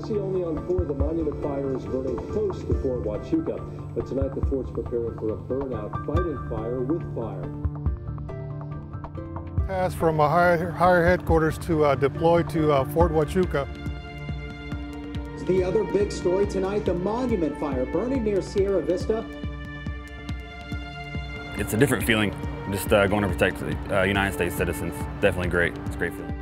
Mercy only on 4. The monument fire is burning close to Fort Huachuca. But tonight the fort's preparing for a burnout, fighting fire with fire. Task from a higher headquarters to deploy to Fort Huachuca. The other big story tonight, the monument fire burning near Sierra Vista. It's a different feeling, just going to protect the United States citizens. Definitely great. It's a great feeling.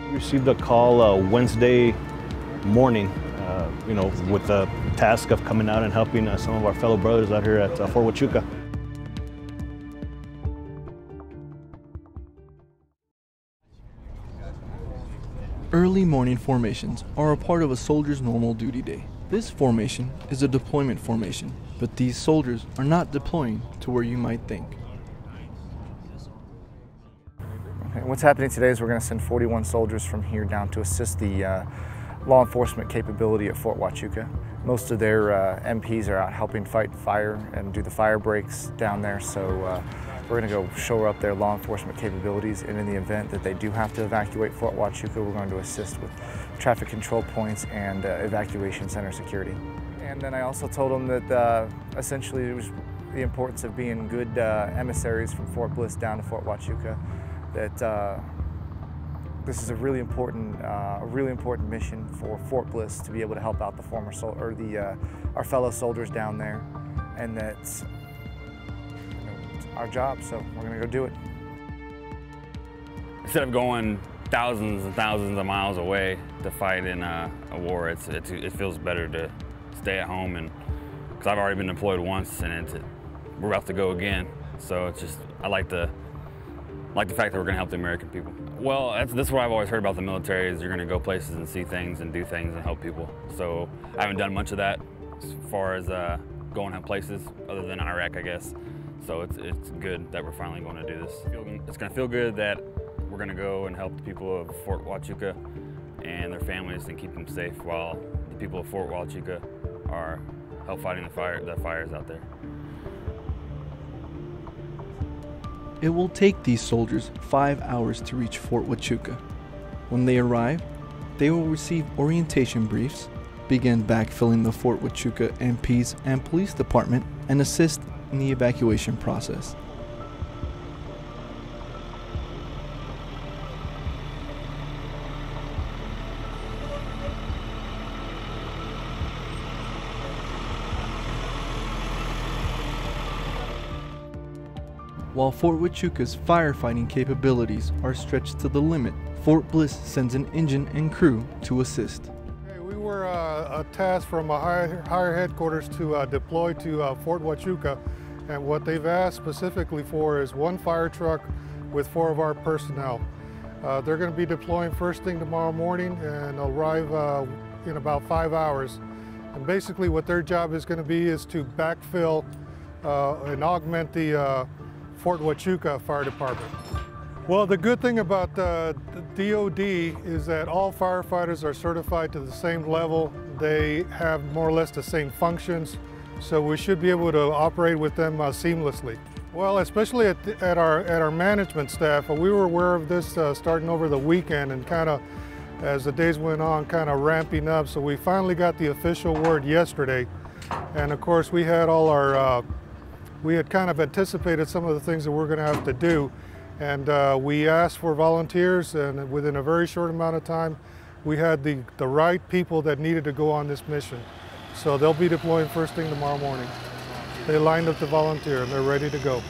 We received a call Wednesday morning, with the task of coming out and helping some of our fellow brothers out here at Fort Huachuca. Early morning formations are a part of a soldier's normal duty day. This formation is a deployment formation, but these soldiers are not deploying to where you might think. What's happening today is we're going to send 41 soldiers from here down to assist the law enforcement capability at Fort Huachuca. Most of their MPs are out helping fight fire and do the fire breaks down there, so we're going to go shore up their law enforcement capabilities, and in the event that they do have to evacuate Fort Huachuca, we're going to assist with traffic control points and evacuation center security. And then I also told them that essentially it was the importance of being good emissaries from Fort Bliss down to Fort Huachuca, that this is a really important mission for Fort Bliss to be able to help out the our fellow soldiers down there, and that's our job. So we're going to go do it. Instead of going thousands and thousands of miles away to fight in a war, it feels better to stay at home, and because I've already been deployed once, and we're about to go again. So it's just I like the fact that we're going to help the American people. Well, this is what I've always heard about the military, is you're going to go places and see things and do things and help people. So I haven't done much of that as far as going to places other than Iraq, I guess. So it's good that we're finally going to do this. It's going to feel good that we're going to go and help the people of Fort Huachuca and their families and keep them safe while the people of Fort Huachuca are help fighting the fires out there. It will take these soldiers 5 hours to reach Fort Huachuca. When they arrive, they will receive orientation briefs, begin backfilling the Fort Huachuca MPs and police department, and assist in the evacuation process. While Fort Huachuca's firefighting capabilities are stretched to the limit, Fort Bliss sends an engine and crew to assist. Okay, we were a task from a higher headquarters to deploy to Fort Huachuca, and what they've asked specifically for is 1 fire truck with 4 of our personnel. They're going to be deploying first thing tomorrow morning and arrive in about 5 hours. And basically what their job is going to be is to backfill and augment the Fort Huachuca Fire Department. Well, the good thing about the DOD is that all firefighters are certified to the same level. They have more or less the same functions, so we should be able to operate with them seamlessly. Well, especially at our management staff, we were aware of this starting over the weekend, and kind of as the days went on, kind of ramping up. So we finally got the official word yesterday, and of course we had all our we had kind of anticipated some of the things that we're going to have to do, and we asked for volunteers, and within a very short amount of time we had the right people that needed to go on this mission. So they'll be deploying first thing tomorrow morning. They lined up to volunteer and they're ready to go.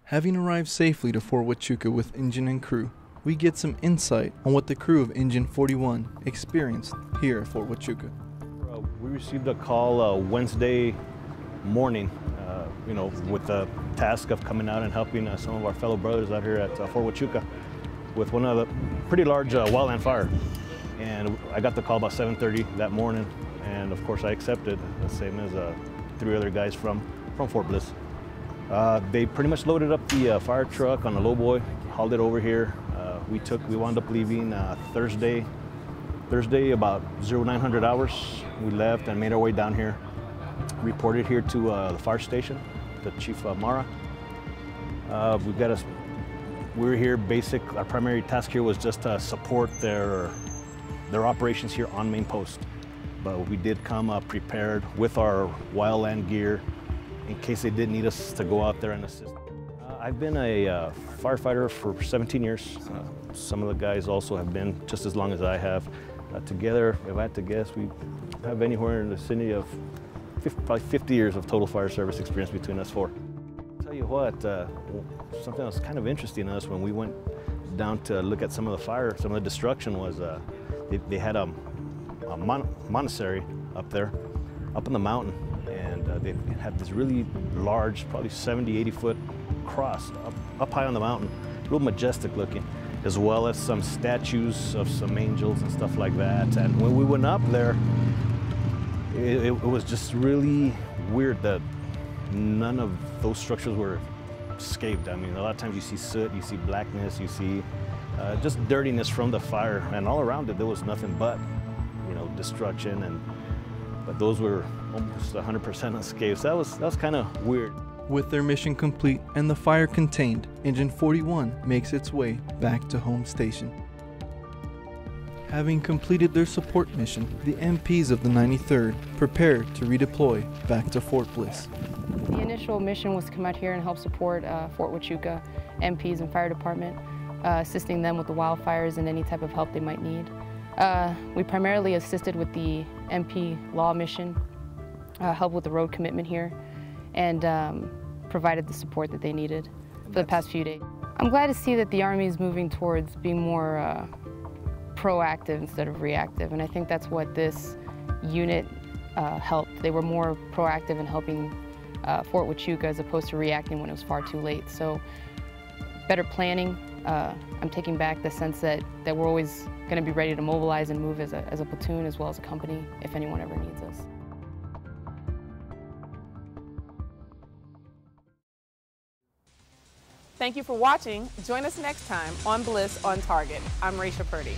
Having arrived safely to Fort Huachuca with engine and crew, we get some insight on what the crew of Engine 41 experienced here at Fort Huachuca. We received a call Wednesday morning, with the task of coming out and helping some of our fellow brothers out here at Fort Huachuca with one of the pretty large wildland fire. And I got the call about 7:30 that morning, and of course I accepted, the same as 3 other guys from Fort Bliss. They pretty much loaded up the fire truck on a lowboy, hauled it over here. We wound up leaving Thursday about 0900 hours. We left and made our way down here. Reported here to the fire station, the Chief Mara. We were here our primary task here was just to support their operations here on main post. But we did come prepared with our wildland gear in case they did need us to go out there and assist. I've been a firefighter for 17 years. Some of the guys also have been just as long as I have. Together, if I had to guess, we have anywhere in the vicinity of probably 50 years of total fire service experience between us 4. I'll tell you what, something that was kind of interesting to us when we went down to look at some of the fire, some of the destruction was they had a monastery up there, up in the mountain. And they had this really large, probably 70, 80 foot cross up high on the mountain, real majestic looking, as well as some statues of some angels and stuff like that. And when we went up there, it was just really weird that none of those structures were scathed. I mean, a lot of times you see soot, you see blackness, you see just dirtiness from the fire, and all around it there was nothing but, destruction. But those were almost 100% unscathed. So that was kind of weird. With their mission complete and the fire contained, Engine 41 makes its way back to home station. Having completed their support mission, the MPs of the 93rd prepared to redeploy back to Fort Bliss. The initial mission was to come out here and help support Fort Huachuca MPs and fire department, assisting them with the wildfires and any type of help they might need. We primarily assisted with the MP law mission, helped with the road commitment here, and provided the support that they needed for the past few days. I'm glad to see that the Army is moving towards being more proactive instead of reactive, and I think that's what this unit helped. They were more proactive in helping Fort Huachuca as opposed to reacting when it was far too late. So better planning. I'm taking back the sense that we're always going to be ready to mobilize and move as a platoon as well as a company if anyone ever needs us. Thank you for watching. Join us next time on Bliss on Target. I'm Raisha Purdy.